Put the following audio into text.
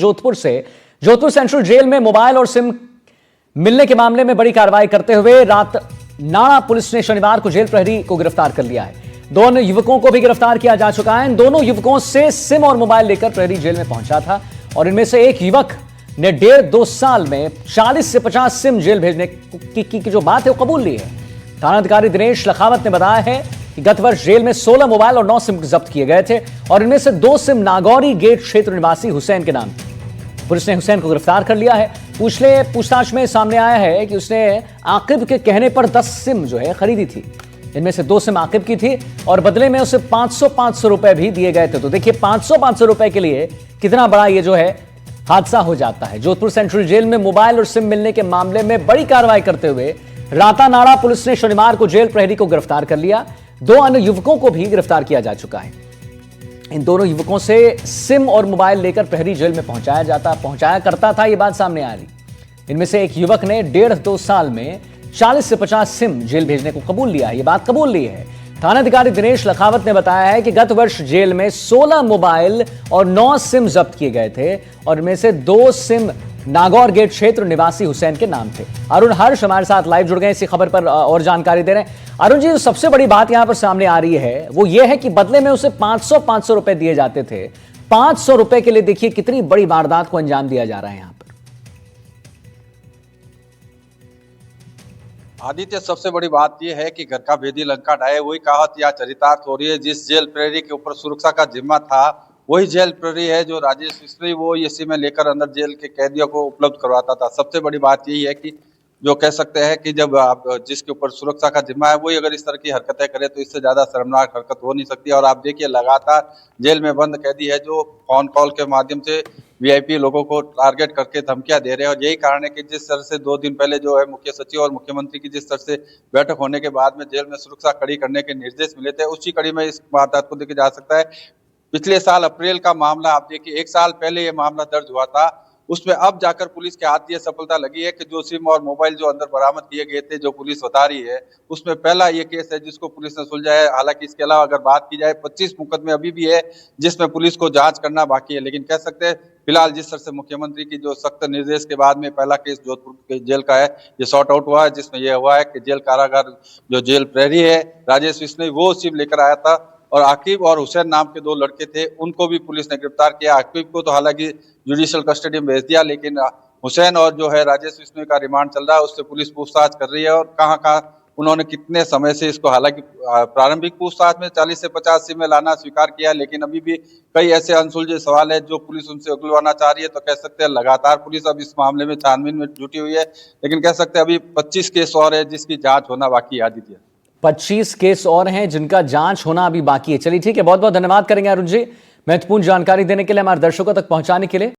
Jodhpur central jail में mobile और SIM मिलने के मामले में बड़ी कार्रवाई करते हुए नाड़ा पुलिस ने शनिवार को जेल प्रहरी को गिरफ्तार कर लिया है। दोनों युवकों को भी गिरफ्तार किया जा चुका है। इन दोनों युवकों से सिम और मोबाइल लेकर प्रहरी जेल में पहुंचा था और इनमें से एक युवक ने 1.5-2 साल में 40 से 50 सिम जेल भेजने की जो बात है वो कबूल ली है। थानाधिकारी दिनेश लखावत ने बताया है कि गत वर्ष जेल में 16 मोबाइल और 9 सिम जब्त किए गए थे और इनमें से 2 सिम नागौरी गेट क्षेत्र निवासी हुसैन के नाम थे। पुलिस ने हुसैन को गिरफ्तार कर लिया है। पूछताछ में सामने आया है कि उसने आकिब के कहने पर 10 सिम जो है खरीदी थी। इनमें से 2 सिम आकिब की थी और बदले में उसे 500 रुपए भी दिए गए थे। तो देखिए 500 रुपए के लिए कितना बड़ा ये जो है हादसा हो जाता है। जोधपुर सेंट्रल जेल में मोबाइल और सिम मिलने के मामले में बड़ी कार्रवाई करते हुए नाड़ा पुलिस ने शनिवार को जेल प्रहरी को गिरफ्तार कर लिया। 2 अन्य युवकों को भी गिरफ्तार किया जा चुका है। इन दोनों युवकों से सिम और मोबाइल लेकर प्रहरी जेल में पहुंचाया करता था, ये बात सामने आ रही। इनमें से एक युवक ने 1.5-2 साल में 40 से 50 सिम जेल भेजने को कबूल लिया है, ये बात कबूल ली है। थानाधिकारी दिनेश लखावत ने बताया है कि गत वर्ष जेल में 16 मोबाइल और 9 सिम जब्त किए गए थे और इनमें से 2 सिम नागौर गेट क्षेत्र निवासी हुसैन के नाम थे। अरुण हर्ष हमारे साथ लाइव जुड़ गए इसी खबर पर और जानकारी दे रहे हैं। अरुण जी, जो सबसे बड़ी बात यहां पर सामने आ रही है वो ये है कि बदले में उसे 500 रुपए दिए जाते थे। 500 रुपए के लिए देखिए कितनी बड़ी वारदात को अंजाम दिया जा रहा है यहां पर। आदित्य, सबसे बड़ी बात यह है कि घर का भेदी लंका ढाए वही कहावत या चरितार्थ हो रही है। जिस जेल प्रहरी के ऊपर सुरक्षा का जिम्मा था वही जेल प्रहरी है जो राजेश मिस्त्री वो इसी में लेकर अंदर जेल के कैदियों को उपलब्ध करवाता था। सबसे बड़ी बात यही है कि जो कह सकते हैं कि जब आप जिसके ऊपर सुरक्षा का जिम्मा है वही अगर इस तरह की हरकतें करे तो इससे ज्यादा शर्मनाक हरकत हो नहीं सकती। और आप देखिए लगातार जेल में बंद कैदी है जो फोन कॉल के माध्यम से वीआईपी लोगों को टारगेट करके धमकियां दे रहे हैं। और यही कारण है कि जिस तरह से 2 दिन पहले जो है मुख्य सचिव और मुख्यमंत्री की जिस तरह से बैठक होने के बाद में जेल में सुरक्षा कड़ी करने के निर्देश मिले थे, उसी कड़ी में इस वारदात को देखा जा सकता है। पिछले साल अप्रैल का मामला आप देखिए, 1 साल पहले ये मामला दर्ज हुआ था, उसमें अब जाकर पुलिस के हाथ ये सफलता लगी है कि जो सिम और मोबाइल जो अंदर बरामद किए गए थे, जो पुलिस बता रही है, उसमें पहला ये केस है जिसको पुलिस ने सुलझा है। हालांकि इसके अलावा अगर बात की जाए 25 मुकदमे अभी भी है जिसमें पुलिस को जांच करना बाकी है। लेकिन कह सकते हैं फिलहाल जिस तरह से मुख्यमंत्री की जो सख्त निर्देश के बाद में पहला केस जोधपुर के जेल का है ये सॉर्ट आउट हुआ है, जिसमें यह हुआ है कि जेल कारागार जो जेल प्रहरी है राजेश मिस्त्री वो सिम लेकर आया था और आकिब और हुसैन नाम के 2 लड़के थे, उनको भी पुलिस ने गिरफ्तार किया। आकिब को तो हालांकि जुडिशियल कस्टडी में भेज दिया, लेकिन हुसैन और जो है राजेश मिस्त्री का रिमांड चल रहा है, उससे पुलिस पूछताछ कर रही है और कहाँ उन्होंने कितने समय से इसको, हालांकि प्रारंभिक पूछताछ में 40 से 50 सिम में लाना स्वीकार किया, लेकिन अभी भी कई ऐसे अनसुलझे सवाल है जो पुलिस उनसे उगलवाना चाह रही है। तो कह सकते हैं लगातार पुलिस अब इस मामले में छानबीन में जुटी हुई है, लेकिन कह सकते हैं अभी 25 केस और है जिसकी जांच होना बाकी है। आदित्य, 25 केस और हैं जिनका जांच होना अभी बाकी है। चलिए ठीक है, बहुत बहुत धन्यवाद करेंगे अरुण जी महत्वपूर्ण जानकारी देने के लिए, हमारे दर्शकों तक पहुंचाने के लिए।